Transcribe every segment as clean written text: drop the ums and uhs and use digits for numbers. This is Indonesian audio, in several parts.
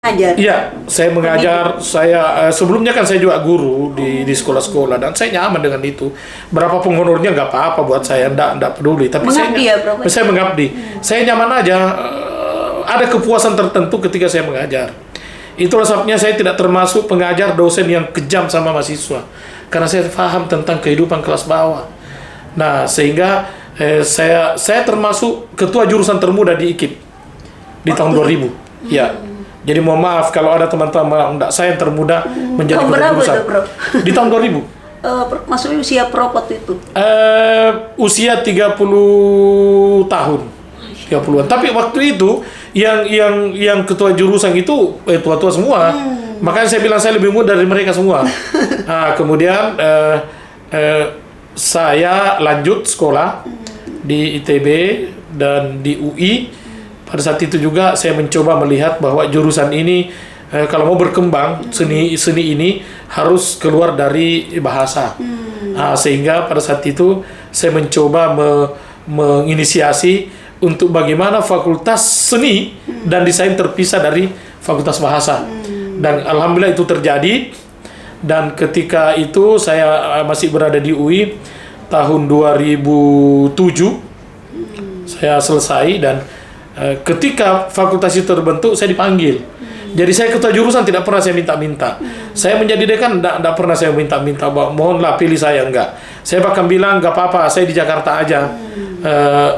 Ajar. Iya, saya mengajar. Saya sebelumnya kan saya juga guru di sekolah-sekolah dan saya nyaman dengan itu. Berapa penghonornya nggak apa-apa buat saya, ndak peduli. Tapi Mengabdi ya, Prof? saya mengabdi. Saya nyaman aja. Ada kepuasan tertentu ketika saya mengajar. Itulah sebabnya saya tidak termasuk pengajar dosen yang kejam sama mahasiswa, karena saya paham tentang kehidupan kelas bawah. Nah, sehingga saya termasuk ketua jurusan termuda di IKIP di tahun 2000. Ya. Jadi mohon maaf kalau ada teman-teman enggak, saya yang termuda menjadi ketua berapa jurusan. itu, Bro? Di tahun 2000. Maksudnya usia Prof waktu itu? Usia 30 tahun. 30-an. Tapi waktu itu yang ketua jurusan itu tua-tua semua. Makanya saya bilang saya lebih muda dari mereka semua. Nah, kemudian saya lanjut sekolah di ITB dan di UI. Pada saat itu juga saya mencoba melihat bahwa jurusan ini kalau mau berkembang, seni ini harus keluar dari bahasa. Sehingga pada saat itu saya mencoba menginisiasi untuk bagaimana fakultas seni dan desain terpisah dari fakultas bahasa. Dan alhamdulillah itu terjadi. Dan ketika itu saya masih berada di UI tahun 2007 saya selesai, dan ketika fakultas itu terbentuk saya dipanggil. Jadi saya ketua jurusan tidak pernah saya minta-minta. Saya menjadi dekan tidak pernah saya minta-minta bahwa mohonlah pilih saya, enggak. Saya bahkan bilang enggak apa-apa, saya di Jakarta aja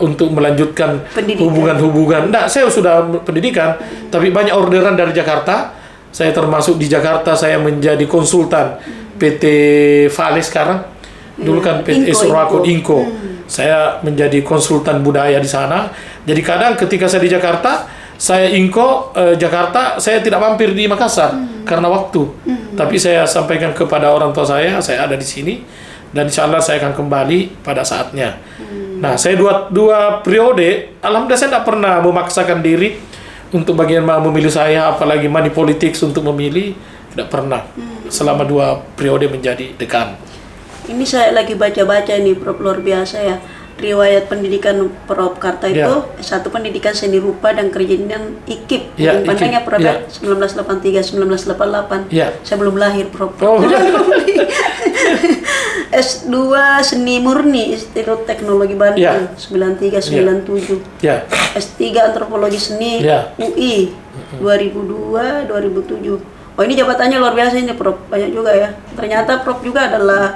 untuk melanjutkan hubungan-hubungan. Enggak, saya sudah pendidikan, tapi banyak orderan dari Jakarta. Saya termasuk di Jakarta, saya menjadi konsultan PT Vale sekarang. Dulu kan PT Surako Inco. Saya menjadi konsultan budaya di sana. Jadi kadang ketika saya di Jakarta, saya Inco Jakarta, saya tidak mampir di Makassar karena waktu. Tapi saya sampaikan kepada orang tua saya ada di sini dan insya Allah saya akan kembali pada saatnya. Nah, saya dua periode, alhamdulillah saya tidak pernah memaksakan diri untuk bagaimana memilih saya, apalagi money politics untuk memilih, tidak pernah. Selama 2 periode menjadi dekan. Ini saya lagi baca-baca ini, Prof, luar biasa ya. Riwayat pendidikan Prof Karta itu S1 pendidikan seni rupa dan kerjaan IKIP. Pandangnya Prof 1983 1988. Saya belum lahir, Prof. S2 seni murni Institut Teknologi Bandung 93 97. S3 antropologi seni UI 2002 2007. Oh, ini jabatannya luar biasa ini, Prof. Banyak juga ya. Ternyata Prof juga adalah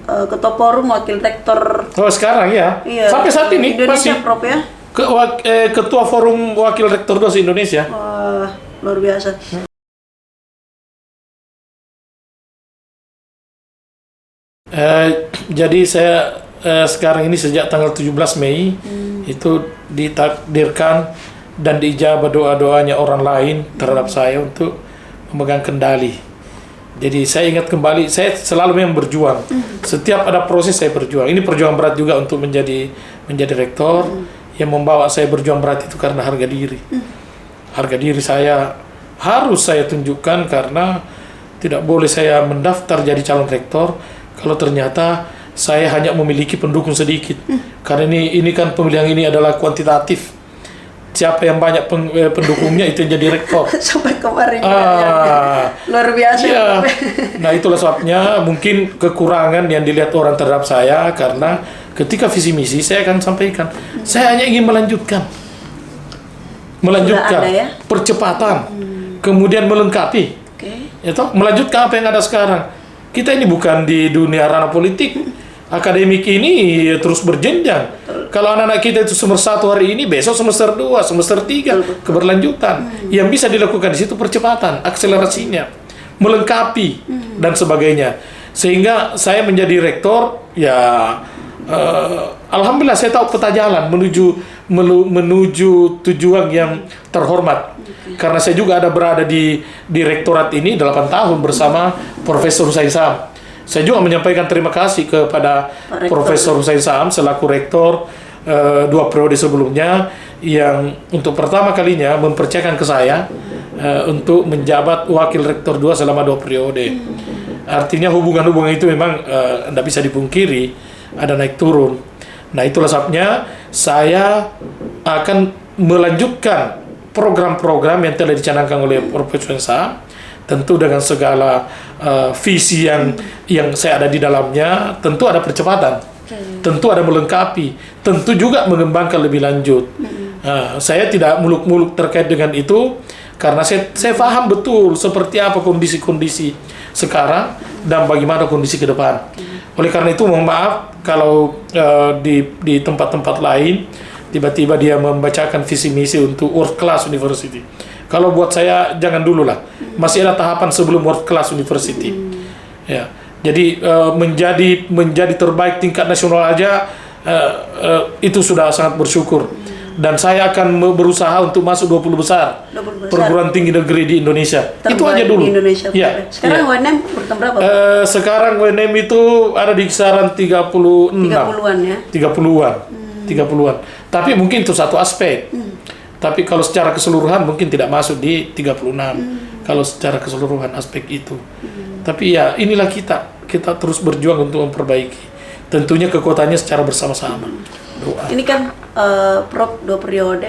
Ketua Forum Wakil Rektor. Oh, sekarang ya? Iya, sampai saat ini Indonesia, masih Prof ya? Ketua Forum Wakil Rektor DOS Indonesia. Wah, luar biasa. Jadi saya sekarang ini sejak tanggal 17 Mei itu ditakdirkan dan diijabah doa-doanya orang lain terhadap saya untuk memegang kendali. Jadi saya ingat kembali, saya selalu memang berjuang. Setiap ada proses saya berjuang. Ini perjuangan berat juga untuk menjadi rektor. Yang membawa saya berjuang berat itu karena harga diri. Harga diri saya harus saya tunjukkan, karena tidak boleh saya mendaftar jadi calon rektor kalau ternyata saya hanya memiliki pendukung sedikit. Karena ini kan pemilihan ini adalah kuantitatif. Siapa yang banyak pendukungnya itu yang jadi rektor. Sampai kemarin luar biasa. Ya. Nah, itulah sebabnya mungkin kekurangan yang dilihat orang terhadap saya, karena ketika visi misi saya akan sampaikan, saya hanya ingin melanjutkan percepatan, kemudian melengkapi, melanjutkan apa yang ada sekarang. Kita ini bukan di dunia ranah politik. Akademik ini terus berjenjang. Kalau anak-anak kita itu semester 1 hari ini, besok semester 2, semester 3, keberlanjutan. Yang bisa dilakukan di situ percepatan, akselerasinya, melengkapi dan sebagainya. Sehingga saya menjadi rektor, ya alhamdulillah saya tahu peta jalan menuju tujuan yang terhormat. Karena saya juga berada di rektorat ini 8 tahun bersama Profesor Husain Saam. Saya juga menyampaikan terima kasih kepada Profesor Husain Saam selaku rektor 2 periode sebelumnya, yang untuk pertama kalinya mempercayakan ke saya untuk menjabat wakil rektor 2 selama 2 periode. Artinya hubungan-hubungan itu memang tidak bisa dipungkiri, ada naik turun. Nah, itulah sebabnya saya akan melanjutkan program-program yang telah dicanangkan oleh Profesor Sa, tentu dengan segala visi yang saya ada di dalamnya, tentu ada percepatan, tentu ada melengkapi, tentu juga mengembangkan lebih lanjut. Saya tidak muluk-muluk terkait dengan itu, karena saya paham betul seperti apa kondisi-kondisi sekarang dan bagaimana kondisi ke depan. Oleh karena itu mohon maaf kalau di tempat-tempat lain tiba-tiba dia membacakan visi misi untuk world class university. Kalau buat saya jangan dulu lah, masih ada tahapan sebelum world class university. Ya, jadi menjadi terbaik tingkat nasional aja itu sudah sangat bersyukur. Dan saya akan berusaha untuk masuk 20 besar perguruan tinggi negeri di Indonesia. Terbaik itu aja dulu. Di Indonesia. Ya. Sekarang UNM bertambah berapa? Sekarang UNM itu ada di kisaran 36. 30-an ya. 30-an. 30-an. Tapi mungkin itu satu aspek. Tapi kalau secara keseluruhan mungkin tidak masuk di 36. Kalau secara keseluruhan aspek itu. Tapi ya inilah kita terus berjuang untuk memperbaiki. Tentunya kekuatannya secara bersama-sama. Doa. Ini kan Prof 2 periode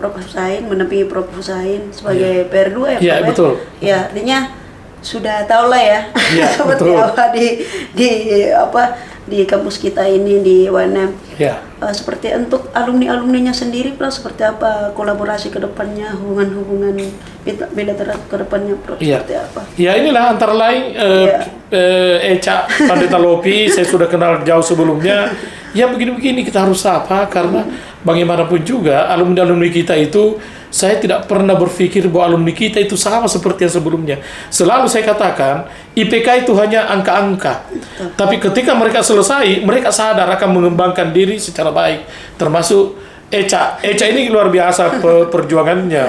Prof Husain menampingi Prof Husain sebagai PR2 ya. Iya, betul. Ya, artinya sudah tahu lah ya, seperti betul. apa di kampus kita ini di UNM. Ya. Seperti untuk alumni-alumninya sendiri, Prof, seperti apa kolaborasi ke depannya, hubungan-hubungan bilateral ke depannya, Prof, seperti apa? Ya inilah antara lain Eca Pandita Lopi, saya sudah kenal jauh sebelumnya. Ya begini-begini kita harus sapa, karena bagaimanapun juga alumni-alumni kita itu, saya tidak pernah berpikir bahwa alumni kita itu sama seperti yang sebelumnya. Selalu saya katakan, IPK itu hanya angka-angka. Tapi ketika mereka selesai, mereka sadar akan mengembangkan diri secara baik. Termasuk Eca. Eca ini luar biasa perjuangannya.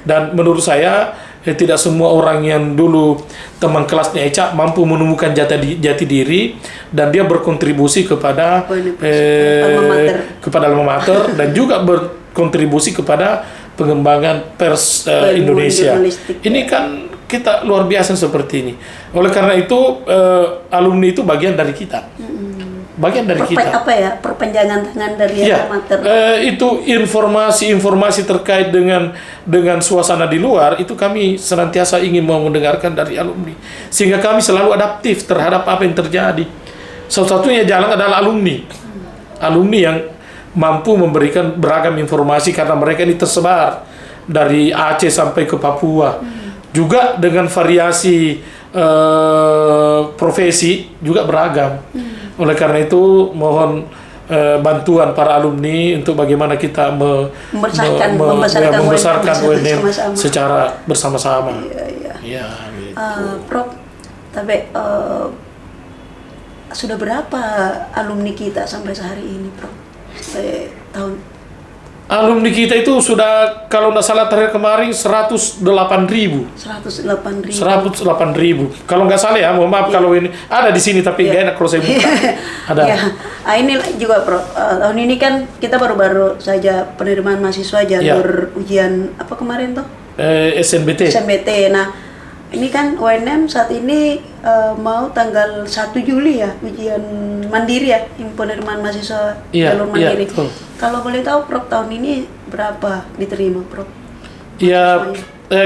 Dan menurut saya, tidak semua orang yang dulu teman kelasnya Eca mampu menemukan jati diri, dan dia berkontribusi kepada alma mater dan juga berkontribusi kepada pengembangan pers Indonesia. Ini kan kita luar biasa seperti ini. Oleh karena itu alumni itu bagian dari kita. Bagian dari kita. Apa ya? Perpanjangan tangan dari alma mater. Itu informasi terkait dengan suasana di luar, itu kami senantiasa ingin mau mendengarkan dari alumni. Sehingga kami selalu adaptif terhadap apa yang terjadi. Satu-satunya jalan adalah alumni. Alumni yang mampu memberikan beragam informasi, karena mereka ini tersebar dari Aceh sampai ke Papua. Juga dengan variasi profesi juga beragam. Oleh karena itu mohon bantuan para alumni untuk bagaimana kita membesarkan UNM secara bersama-sama. Iya. Prof, tapi sudah berapa alumni kita sampai sehari ini, Prof? Tahun alumni kita itu sudah, kalau tidak salah terakhir kemarin 108.000. 108.000. Kalau nggak salah ya, mohon maaf kalau ini ada di sini tapi nggak enak kalau saya buka. Ada. Ya. Ini juga, Prof. Tahun ini kan kita baru saja penerimaan mahasiswa jalur ujian apa kemarin tuh? SNBT. Nah, ini kan UNM saat ini mau tanggal 1 Juli ya, ujian mandiri ya, penerimaan mahasiswa jalur mandiri. Kalau boleh tahu, Prof, tahun ini berapa diterima, Prof? Ya,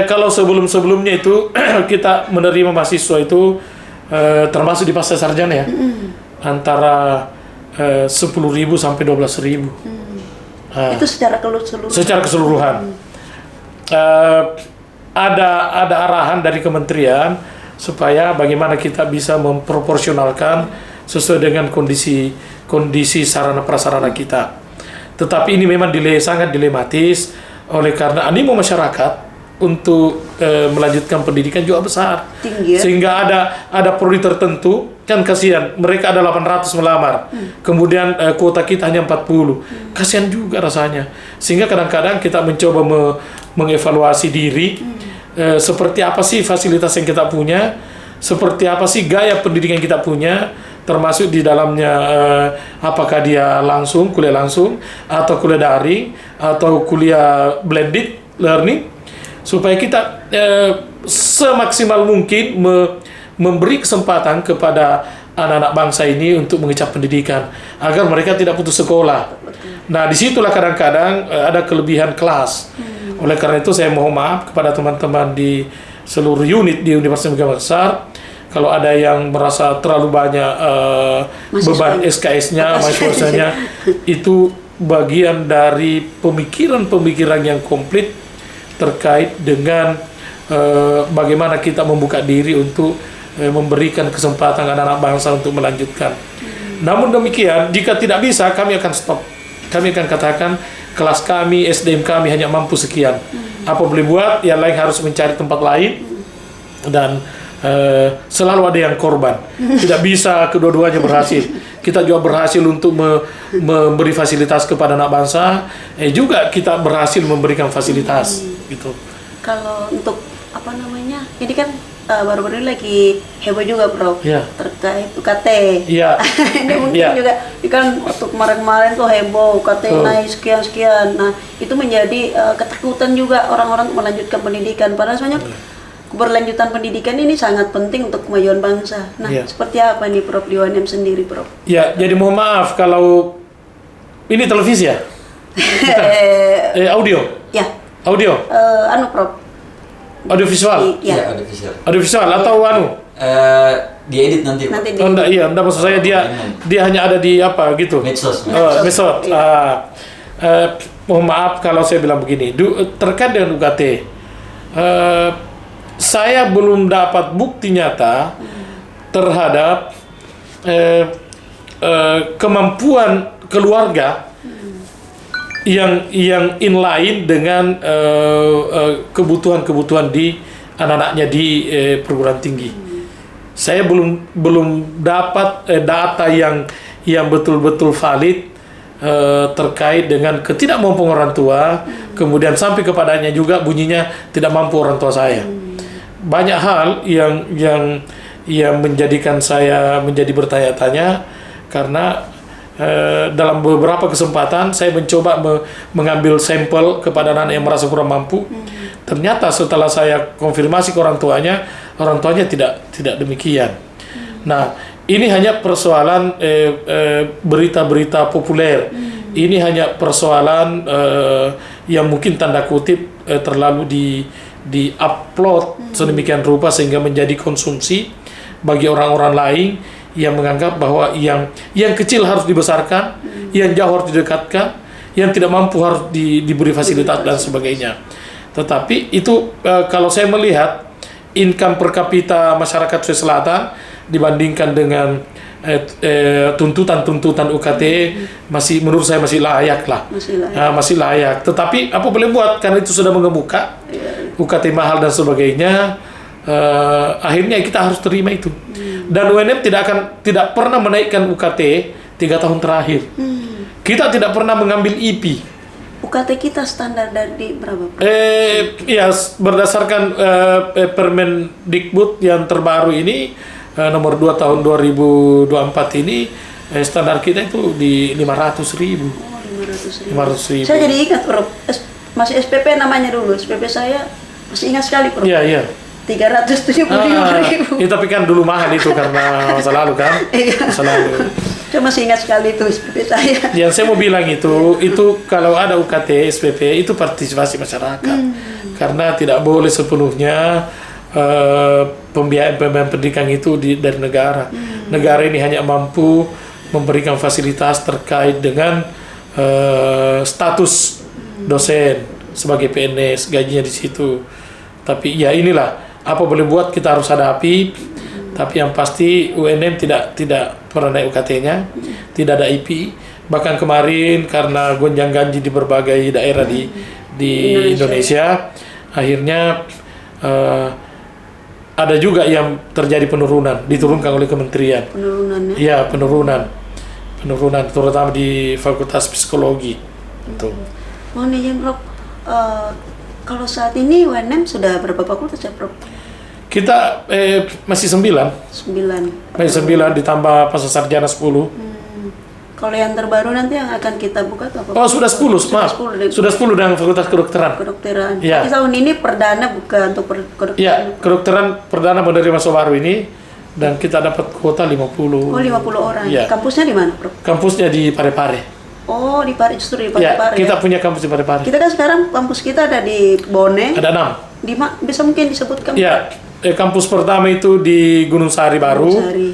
kalau sebelumnya itu kita menerima mahasiswa itu termasuk di pasca sarjana ya, antara 10.000 sampai 12.000. Itu secara keseluruhan. Secara keseluruhan. Ada arahan dari kementerian supaya bagaimana kita bisa memproporsionalkan sesuai dengan kondisi sarana prasarana kita. Tetapi ini memang sangat dilematis, oleh karena animo masyarakat untuk melanjutkan pendidikan juga besar. Tinggi, ya? Sehingga ada prodi tertentu, kan kasihan, mereka ada 800 melamar, kemudian kuota kita hanya 40. Kasihan juga rasanya. Sehingga kadang-kadang kita mencoba mengevaluasi diri, seperti apa sih fasilitas yang kita punya, seperti apa sih gaya pendidikan kita punya, termasuk di dalamnya apakah dia kuliah langsung atau kuliah daring atau kuliah blended learning, supaya kita semaksimal mungkin memberi kesempatan kepada anak-anak bangsa ini untuk mengecap pendidikan agar mereka tidak putus sekolah. Nah, disitulah kadang-kadang ada kelebihan kelas. Oleh karena itu saya mohon maaf kepada teman-teman di seluruh unit di Universitas Negeri Makassar, kalau ada yang merasa terlalu banyak beban SKS-nya, mahasiswanya, itu bagian dari pemikiran-pemikiran yang komplit terkait dengan bagaimana kita membuka diri untuk memberikan kesempatan anak-anak bangsa untuk melanjutkan. Namun demikian, jika tidak bisa, kami akan stop. Kami akan katakan kelas kami, SDM kami hanya mampu sekian. Apa boleh buat, yang lain harus mencari tempat lain, dan selalu ada yang korban. Tidak bisa kedua-duanya berhasil. Kita juga berhasil untuk memberi fasilitas kepada anak bangsa, juga kita berhasil memberikan fasilitas. Gitu. Kalau untuk apa namanya, ini kan baru-baru ini lagi heboh juga, Prof, terkait UKT. Ini mungkin juga, kan waktu kemarin-kemarin tuh heboh UKT naik sekian-sekian. Nah, itu menjadi ketakutan juga orang-orang melanjutkan pendidikan. Padahal sebenarnya keberlanjutan pendidikan ini sangat penting untuk kemajuan bangsa. Nah, seperti apa nih, Prof, di UNM sendiri, Prof? Ya, jadi mohon maaf kalau ini televisi ya? Audio? Ya. Audio? Prof. Audio visual? Iya, audio visual. Audio visual atau diedit nanti. Oh, enggak, maksud saya dia hanya ada di apa gitu. Medsos. Medsos. Mohon maaf kalau saya bilang begini. Terkait dengan UKT, saya belum dapat bukti nyata terhadap kemampuan keluarga yang inline dengan kebutuhan di anak-anaknya di perguruan tinggi. Saya belum dapat data yang betul-betul valid terkait dengan ketidakmampuan orang tua, kemudian sampai kepadanya juga bunyinya tidak mampu orang tua saya. Banyak hal yang menjadikan saya menjadi bertanya-tanya, karena dalam beberapa kesempatan saya mencoba mengambil sampel kepada anak yang merasa kurang mampu. Ternyata setelah saya konfirmasi ke orang tuanya tidak demikian. Nah, ini hanya persoalan berita-berita populer. Ini hanya persoalan yang mungkin tanda kutip terlalu di-upload sedemikian rupa sehingga menjadi konsumsi bagi orang-orang lain yang menganggap bahwa yang kecil harus dibesarkan, yang jauh harus didekatkan, yang tidak mampu harus diberi fasilitas dan sebagainya. Tetapi itu kalau saya melihat income per kapita masyarakat Sulawesi Selatan dibandingkan dengan tuntutan UKT menurut saya masih layak lah. Masih layak. Tetapi apa boleh buat, karena itu sudah mengemuka, UKT mahal dan sebagainya, akhirnya kita harus terima itu. Dan UNM tidak pernah menaikkan UKT 3 tahun terakhir. Kita tidak pernah mengambil IP. UKT kita standar dari berapa? Berdasarkan Permendikbud yang terbaru ini, nomor 2 tahun 2024 ini, standar kita itu di 500.000. 500.000. Saya jadi ingat, Prof. Masih SPP namanya dulu. SPP saya masih ingat sekali, Prof. Iya. 375.000. Tapi kan dulu mahal itu karena masa lalu kan. Masa lalu. Saya masih ingat sekali itu SPP saya. Yang saya mau bilang itu kalau ada UKT SPP itu partisipasi masyarakat. Karena tidak boleh sepenuhnya pembiayaan pendidikan itu dari negara. Negara ini hanya mampu memberikan fasilitas terkait dengan status dosen sebagai PNS, gajinya di situ. Tapi ya inilah, apa boleh buat, kita harus hadapi. Tapi yang pasti UNM tidak pernah naik UKT-nya, tidak ada IP. Bahkan kemarin karena gonjang-ganjing di berbagai daerah di Indonesia, akhirnya ada juga yang terjadi penurunan, diturunkan oleh kementerian. Penurunan ya? Iya, penurunan terutama di Fakultas Psikologi. Itu. Mohon izin, Prof. Kalau saat ini UNM sudah berapa fakultas ya, Prof? Kita masih 9. Masih 9 ditambah pasca sarjana 10. Kalau yang terbaru nanti yang akan kita buka itu apa? Oh, sudah 10, maaf. Sudah 10 dengan Fakultas Kedokteran. Ya. Tahun ini perdana buka untuk kedokteran. Ya, kedokteran perdana menerima baru ini, dan kita dapat kuota 50. Oh, 50 orang. Ya. Kampusnya di mana, Prof? Kampusnya di Parepare. Oh, di justru di Ya, Parepare. kita punya kampus di Parepare. Kita kan sekarang kampus kita ada di Bone. Ada 6. Bisa mungkin disebutkan? Ya, kampus pertama itu di Gunung Sari baru. Gunung Sari.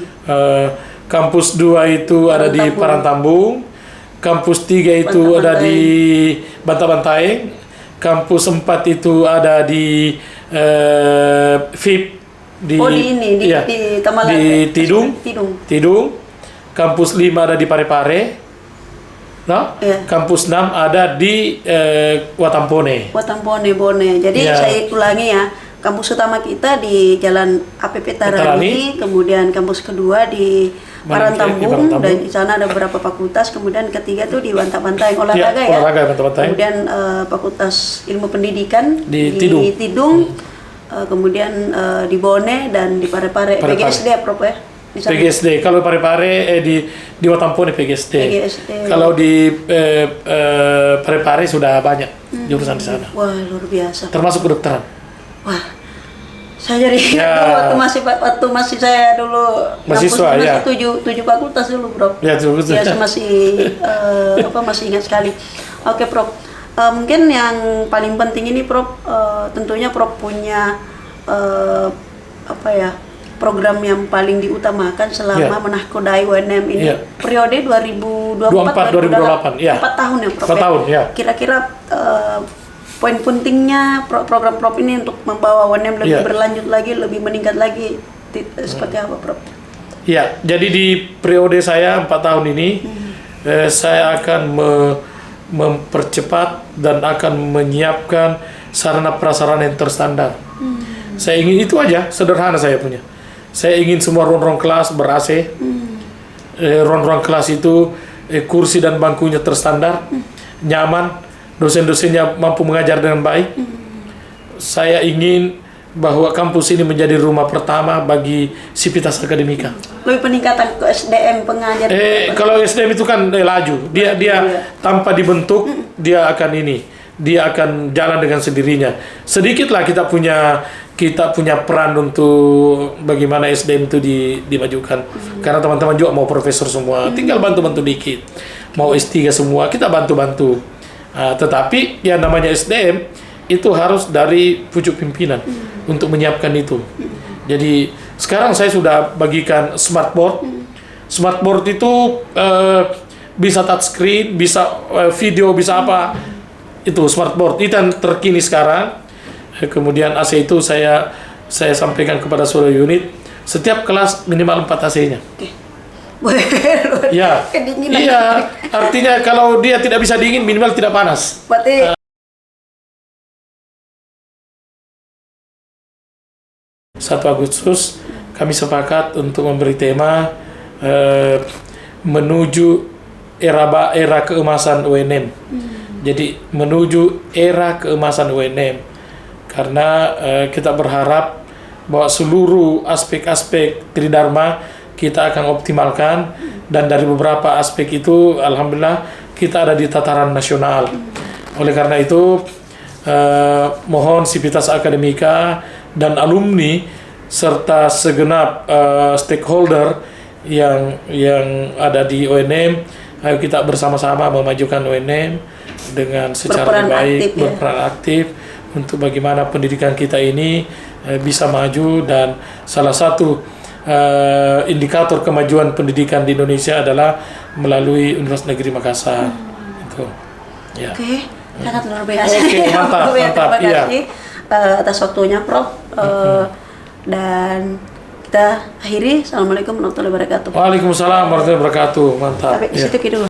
Kampus 2 itu ada di Parantambung. Kampus 3 itu ada di Bantabantaeng. Kampus 4 itu ada di VIP di Tamalate. di Tidung. Kampus 5 ada di Parepare. No? Ya. Kampus 6 ada di Watampone. Bone. Jadi Ya. saya ulangi ya. Kampus utama kita di Jalan APP Tarani, kemudian kampus kedua di Parantambung, dan di sana ada beberapa fakultas, kemudian ketiga tuh di Bantabantaeng olahraga ya. Kemudian Fakultas Ilmu Pendidikan di Tidung, kemudian di Bone dan di Parepare. PGSD ya, Prof ya. PGSD. Kalau Parepare di Watampone PGSD. Kalau di Parepare sudah banyak jurusan di sana. Wah, luar biasa. Termasuk kedokteran. Wah, saya jadi waktu masih saya dulu mahasiswa ya. Masih 7 fakultas dulu, Bro. Ya, masih ingat sekali. Oke, Prof. Mungkin yang paling penting ini, Prof, tentunya Prof punya program yang paling diutamakan selama menahkodai UNM ini periode 2024-2028. 4 tahun ya, Prof. 4 tahun, ya. Kira-kira poin pentingnya program Prof ini untuk membawa UNM lebih berlanjut lagi, lebih meningkat lagi, seperti apa, Prof? Ya, jadi di periode saya 4 tahun ini, saya akan mempercepat dan akan menyiapkan sarana prasarana yang terstandar. Saya ingin itu aja, sederhana saya punya. Saya ingin semua ruang-ruang kelas ber-AC. Ruang-ruang kelas itu kursi dan bangkunya terstandar, nyaman. Dosen-dosennya mampu mengajar dengan baik. Saya ingin bahwa kampus ini menjadi rumah pertama bagi Sivitas Akademika. Lebih peningkatan ke SDM pengajar. Kalau SDM itu kan laju. Dia tanpa dibentuk dia akan jalan dengan sendirinya. Sedikitlah kita punya peran untuk bagaimana SDM itu dimajukan. Karena teman-teman juga mau profesor semua, tinggal bantu-bantu dikit. Mau S3 semua, kita bantu-bantu. Tetapi yang namanya SDM itu harus dari pucuk pimpinan untuk menyiapkan itu. Jadi sekarang saya sudah bagikan smartboard. Smartboard itu bisa touchscreen, bisa video, bisa apa. Itu smartboard itu yang terkini sekarang. Kemudian AC itu saya sampaikan kepada seluruh unit. Setiap kelas minimal 4 AC-nya. Ya, iya. Artinya kalau dia tidak bisa dingin, minimal tidak panas. Berarti 1 Agustus kami sepakat untuk memberi tema menuju era keemasan UNM. Jadi menuju era keemasan UNM, karena kita berharap bahwa seluruh aspek-aspek Tridharma kita akan optimalkan, dan dari beberapa aspek itu alhamdulillah kita ada di tataran nasional. Oleh karena itu mohon Sivitas Akademika dan alumni serta segenap stakeholder yang ada di UNM, ayo kita bersama-sama memajukan UNM dengan secara baik, berperan aktif untuk bagaimana pendidikan kita ini bisa maju. Dan salah satu indikator kemajuan pendidikan di Indonesia adalah melalui Universitas Negeri Makassar. Itu. Ya. Oke, sangat luar biasa. Oke, mantap. Terima kasih atas waktunya, Prof. Dan kita akhiri. Assalamualaikum warahmatullahi wabarakatuh. Waalaikumsalam warahmatullahi wabarakatuh. Mantap. Sampai di situ dulu.